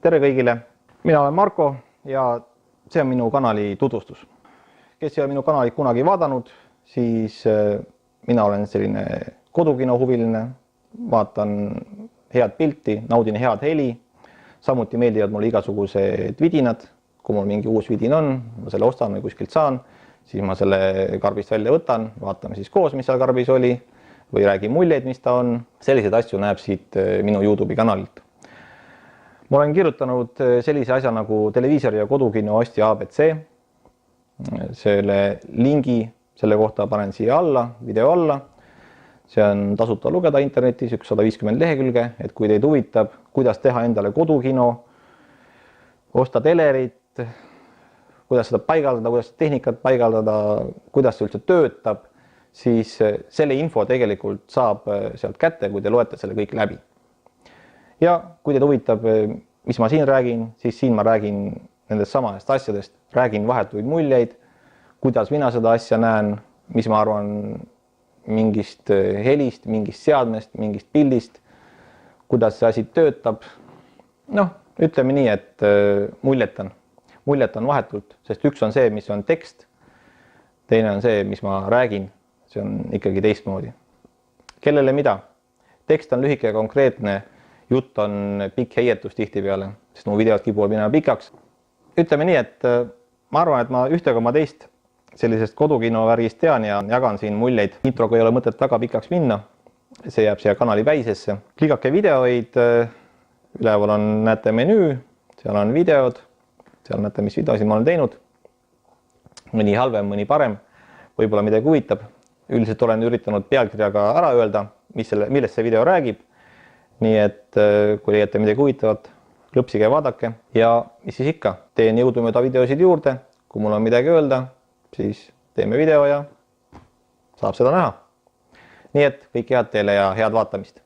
Tere kõigile, mina olen Marko ja see on minu kanali tutvustus. Kes ei ole minu kanalit kunagi vaadanud, siis mina olen selline kodukino huviline, vaatan head pilti, naudin head heli, samuti meeldivad mulle igasugused vidinad. Kui mul mingi uus vidin on, ma selle ostan või kuskilt saan, siis ma selle karbist välja võtan, vaatame siis koos, mis seal karbis oli või räägi muljeid, mis ta on. Selliseid asju näeb siit minu YouTube'i kanalilt. Ma olen kirjutanud sellise asja nagu televiisori ja kodukino ostja ABC. Selle lingi selle kohta panen siia alla, video alla. See on tasuta lugeda internetis, 150 lehekülge, et kui teid huvitab, kuidas teha endale kodukino, osta telerit, kuidas seda paigaldada, kuidas tehnikat paigaldada, kuidas see üldse töötab, siis selle info tegelikult saab sealt kätte, kui te loete selle kõik läbi. Ja kui teid huvitab, mis ma siin räägin, siis siin ma räägin nendest samadest asjadest, räägin vahetuid muljeid, kuidas mina seda asja näen, mis ma arvan mingist helist, mingist seadmest, mingist pildist, kuidas see asi töötab. Ütleme nii, et muljetan vahetult, sest üks on see, mis on tekst, teine on see, mis ma räägin, see on ikkagi teistmoodi. Kellele mida? Tekst on lühike ja konkreetne, jutt on pikk heietus tihtipeale, sest mu videod kipuvad minema pikaks. Ütleme nii, et ma arvan, et ma ühte koma teist sellisest kodukino värgist tean ja jagan siin muljeid. Introga ei ole mõtet väga pikaks minna, see jääb siia kanali väisesse. Klikake videoid, üleval on, näete menüü, seal on videod, seal näete, mis videosid ma olen teinud. Mõni halvem, mõni parem, võib-olla midagi huvitab. Üldiselt olen üritanud pealkirjaga ära öelda, millest see video räägib. Nii et kui leiate midagi huvitavat, lõpsige ja vaadake. Ja mis siis ikka, teen jõudumööda videosid juurde. Kui mul on midagi öelda, siis teeme video ja saab seda näha. Nii et kõik head teile ja head vaatamist.